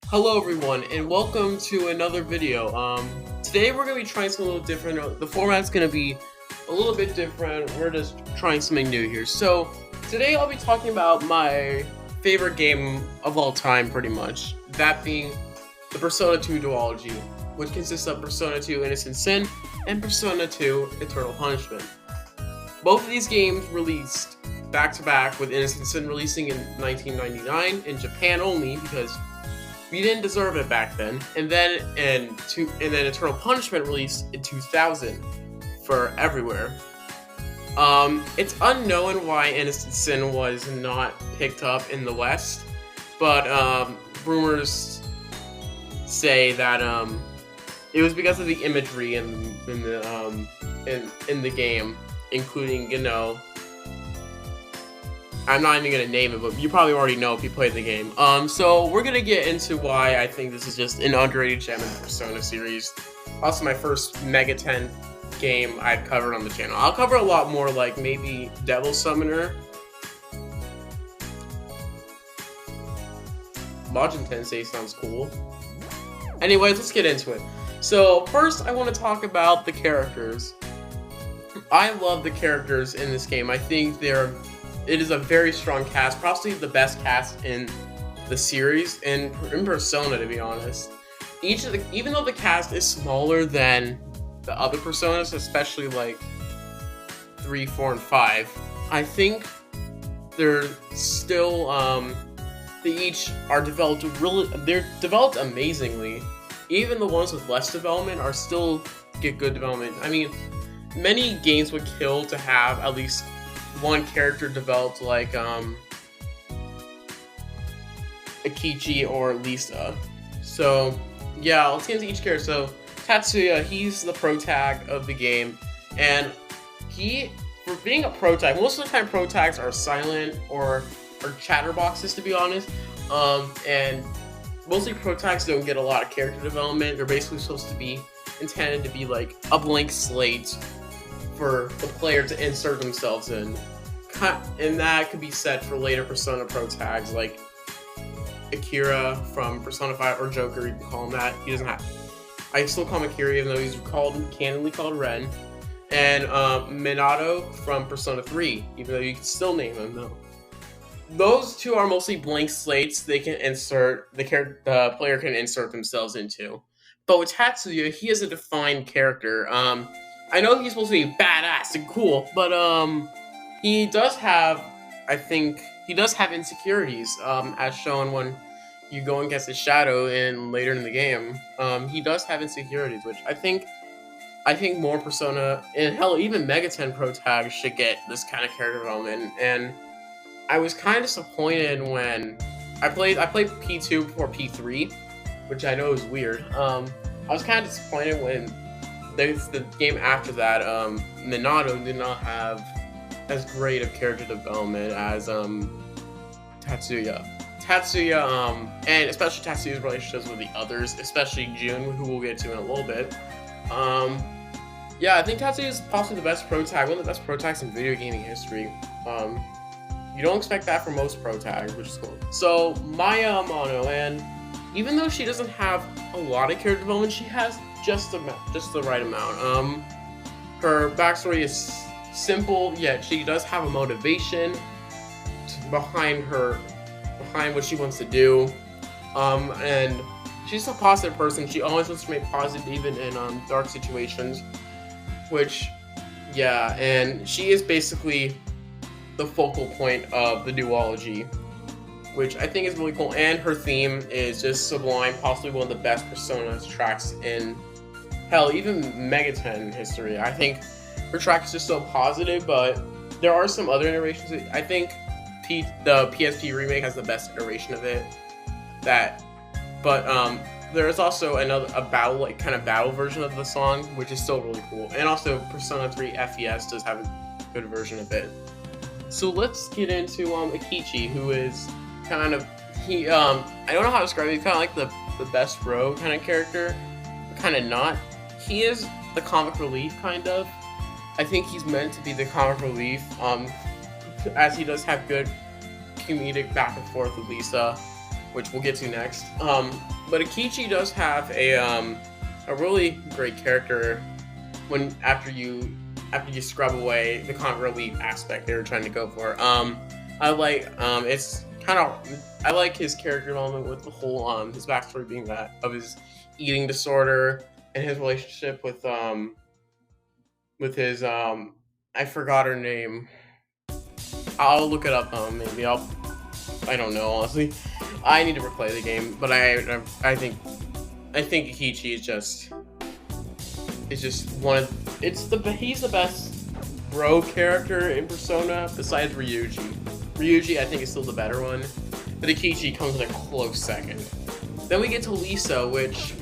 Hello everyone and welcome to another video. Today we're going to be trying something a little different. The format's going to be a little bit different. We're just trying something new here. So today I'll be talking about my favorite game of all time pretty much. That being the Persona 2 duology, which consists of Persona 2 Innocent Sin and Persona 2 Eternal Punishment. Both of these games released back to back, with Innocent Sin releasing in 1999 in Japan only because we didn't deserve it back then, and then Eternal Punishment released in 2000 for everywhere. It's unknown why Innocent Sin was not picked up in the West, but rumors say that it was because of the imagery in the game, including, I'm not even gonna name it, but you probably already know if you played the game. So we're gonna get into why I think this is just an underrated gem in the Persona series. Also, my first Mega 10 game I've covered on the channel. I'll cover a lot more, like maybe Devil Summoner, Majin Tensei sounds cool. Anyways, let's get into it. So first, I want to talk about the characters. I love the characters in this game. I think it is a very strong cast, probably the best cast in the series, and in Persona, to be honest. Even though the cast is smaller than the other Personas, especially like 3, 4, and 5, I think they're still, they each are they're developed amazingly. Even the ones with less development are still get good development. I mean, many games would kill to have at least one character developed, like Akechi or Lisa. So yeah, let's get into each character. So Tatsuya, he's the protag of the game, and for being a protag, most of the time protags are silent or chatterboxes, to be honest. And mostly protags don't get a lot of character development. They're basically supposed to be intended to be like a blank slate for the player to insert themselves in. And that could be set for later Persona protags like Akira from Persona 5, or Joker, you can call him that. He doesn't have. I still call him Akira, even though he's canonly called Ren. And Minato from Persona 3, even though you can still name him though. Those two are mostly blank slates they can insert, the player can insert themselves into. But with Tatsuya, he is a defined character. I know he's supposed to be badass and cool, but he does have insecurities, as shown when you go against his shadow later in the game. He does have insecurities, which I think more Persona, and hell, even Mega 10 protags should get this kind of character development. And I was kind of disappointed when I played P2 before P3, which I know is weird. I was kind of disappointed when the game after that, Minato did not have as great of character development as Tatsuya. And especially Tatsuya's relationships with the others, especially Jun, who we'll get to in a little bit. Yeah, I think Tatsuya is possibly the best protag, one of the best protags in video gaming history. You don't expect that from most protags, which is cool. So Maya Amano, and even though she doesn't have a lot of character development, she has just the right amount. Her backstory is simple, yet she does have a motivation behind what she wants to do. And she's a positive person. She always wants to make positive, even in dark situations. Which, yeah, and she is basically the focal point of the duology, which I think is really cool. And her theme is just sublime, possibly one of the best Persona tracks in, hell, even Mega 10 history. I think her track is just so positive, but there are some other iterations. I think the PSP remake has the best iteration of it. But there is also a battle version of the song, which is still really cool. And also Persona 3 FES does have a good version of it. So let's get into Akechi, who is kind of, I don't know how to describe it. He's kind of like the best bro kind of character, but kind of not. He is the comic relief, kind of. I think he's meant to be the comic relief, as he does have good comedic back and forth with Lisa. which we'll get to next. But Akechi does have a really great character when after you scrub away the comic relief aspect they were trying to go for. I like it's kind of I like his character development with the whole his backstory being that of his eating disorder and his relationship with his I forgot her name. I'll look it up. Maybe I don't know honestly. I need to replay the game, but I think Akechi is just one of he's the best bro character in Persona besides Ryuji. Ryuji I think is still the better one, but Akechi comes in a close second. Then we get to Lisa, which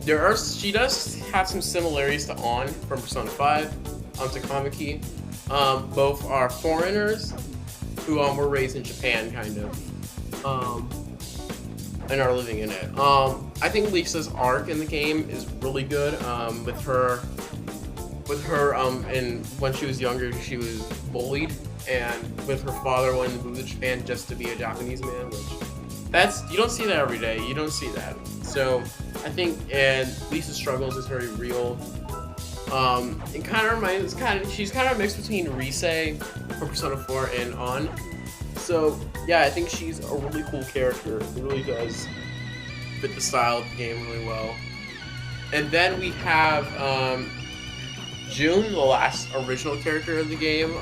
she does have some similarities to Ann from Persona 5, to Kamiki. Both are foreigners who were raised in Japan, kind of, and are living in it. I think Lisa's arc in the game is really good. With her, and when she was younger, she was bullied, and with her father wanting to move to Japan just to be a Japanese man, which you don't see that every day. You don't see that. So I think, and Lisa's struggles is very real. It kind of reminds, she's kind of a mix between Rise from Persona 4 and Ann. So yeah, I think she's a really cool character. It really does fit the style of the game really well. And then we have June, the last original character of the game.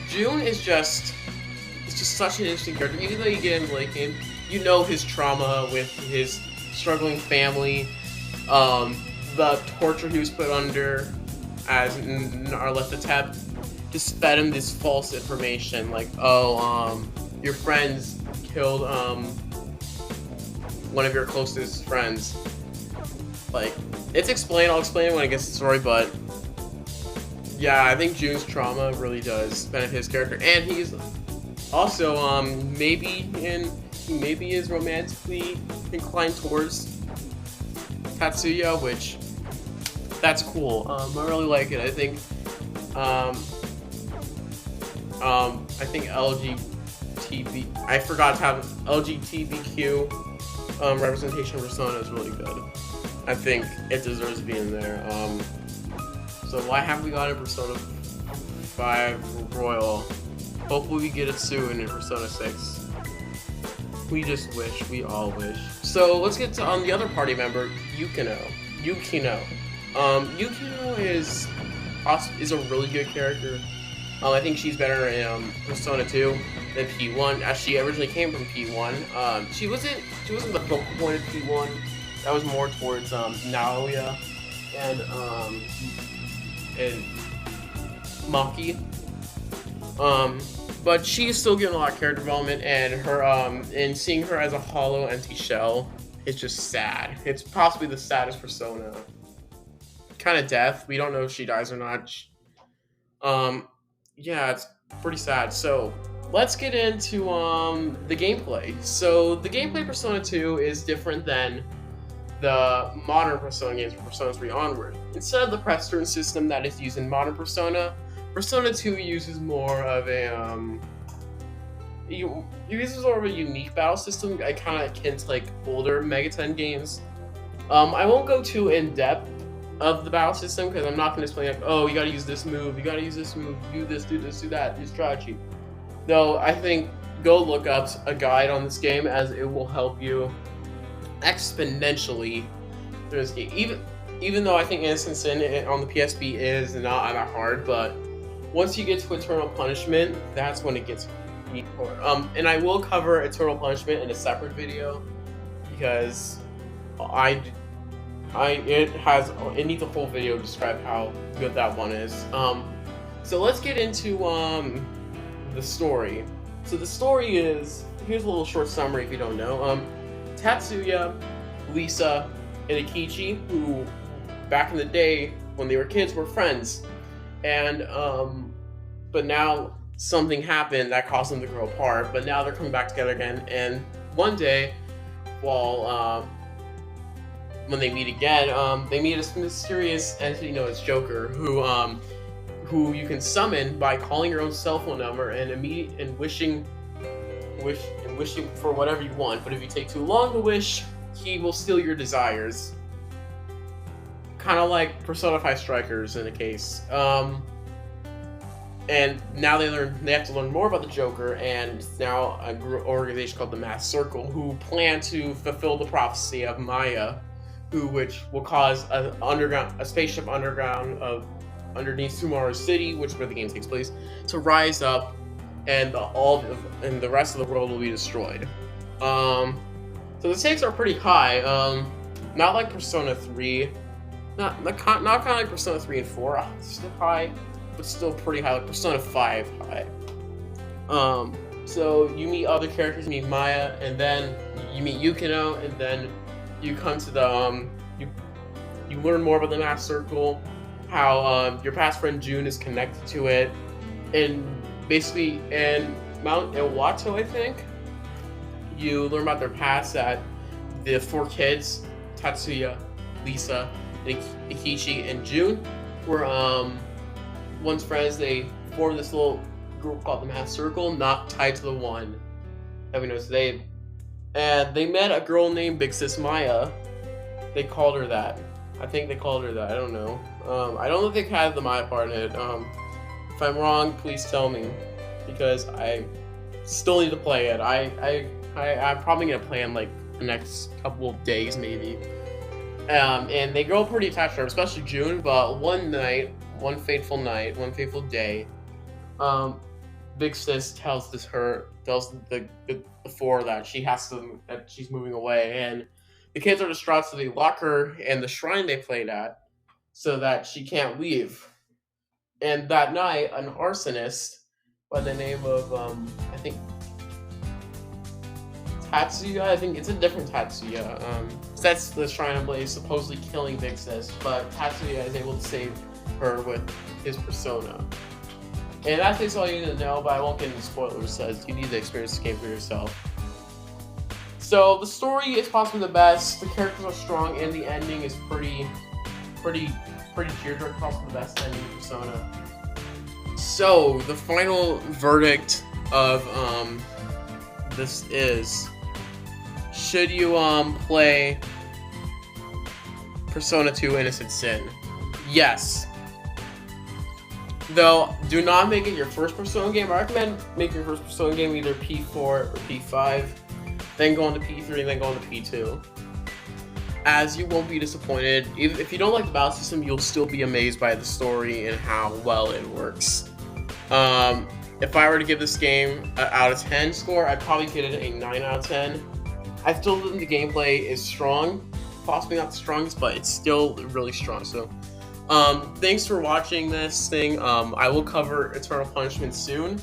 June is just such an interesting character. Even though you get into late game, you know his trauma with his struggling family, the torture he was put under as Nyarlathotep just fed him this false information, like, your friends killed one of your closest friends. Like, it's explained. I'll explain it when I get to the story, but yeah, I think June's trauma really does benefit his character, and he's also maybe is romantically inclined towards Tatsuya, which that's cool. I really like it. I think I forgot to have LGBTQ representation of Persona is really good. I think it deserves to be in there. So why haven't we gotten Persona 5 Royal? Hopefully we get it soon in Persona 6. We just wish. We all wish. So let's get to the other party member, Yukino. Yukino is a really good character. I think she's better in Persona 2 than P1, as she originally came from P1. She wasn't the focal point of P1. That was more towards Naoya and Maki. But she's still getting a lot of character development, and her and seeing her as a hollow, empty shell is just sad. It's possibly the saddest Persona kind of death. We don't know if she dies or not. Yeah, it's pretty sad. So let's get into the gameplay. So the gameplay Persona 2 is different than the modern Persona games from Persona 3 onward. Instead of the press turn system that is used in modern Persona, Persona 2 uses more of a uses more of a unique battle system, kind of akin to like older Megaten games. I won't go too in depth of the battle system because I'm not going to explain like, oh, you got to use this move, do this, do this, do that, do strategy. No, I think go look up a guide on this game, as it will help you exponentially through this game. Even though I think Innocent Sin on the PSP is not that hard, but once you get to Eternal Punishment, that's when it gets hard. And I will cover Eternal Punishment in a separate video because it needs a whole video to describe how good that one is. So let's get into the story. So the story is, here's a little short summary if you don't know. Tatsuya, Lisa, and Akechi, who back in the day when they were kids were friends, and but now something happened that caused them to grow apart, but now they're coming back together again. And one day, while when they meet again, they meet a mysterious entity known as Joker, who you can summon by calling your own cell phone number and wishing and wish him for whatever you want. But if you take too long to wish, he will steal your desires. Kind of like Persona 5 Strikers in a case. And now they have to learn more about the Joker, and now an organization called the Masked Circle, who plan to fulfill the prophecy of Maya, which will cause a spaceship underneath Tomorrow City, which is where the game takes place, to rise up, and the rest of the world will be destroyed. So the stakes are pretty high. Not like Persona 3, not kind of like Persona 3 and 4. Still high, but still pretty high. Like Persona 5 high. So you meet other characters. You meet Maya, and then you meet Yukino, and then you come to the you learn more about the Masked Circle, how your past friend June is connected to it, and basically in Mount Iwato, I think, you learn about their past, that the 4 kids, Tatsuya, Lisa, Ikichi, and June, were once friends. They formed this little group called the Masked Circle, not tied to the one that we know today. And they met a girl named Big Sis Maya. They called her that. I think they called her that. I don't know. I don't know if they had the Maya part in it. If I'm wrong, please tell me, because I still need to play it. I'm probably gonna play in like the next couple of days, maybe. And they grow pretty attached to her, especially June. But one fateful day, Big Sis tells the 4 that she's moving away, and the kids are distraught, so they lock her in the shrine they played at, so that she can't leave. And that night, an arsonist by the name of I think Tatsuya. I think it's a different Tatsuya. Sets the shrine ablaze, supposedly killing Big Sis, but Tatsuya is able to save her with his persona. And that's basically all you need to know, but I won't get into spoilers, as you need to experience the game for yourself. So the story is possibly the best, the characters are strong, and the ending is pretty tearjerker, possibly the best ending in Persona. So the final verdict of this is, should you play Persona 2 Innocent Sin? Yes. Though, do not make it your first Persona game. I recommend making your first Persona game either P4 or P5, then go on to P3, then go on to P2. As you won't be disappointed. If you don't like the battle system, you'll still be amazed by the story and how well it works. If I were to give this game an out of 10 score, I'd probably give it a 9 out of 10. I still think the gameplay is strong. Possibly not the strongest, but it's still really strong. So, thanks for watching this thing. I will cover Eternal Punishment soon,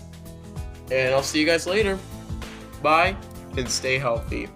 and I'll see you guys later. Bye, and stay healthy.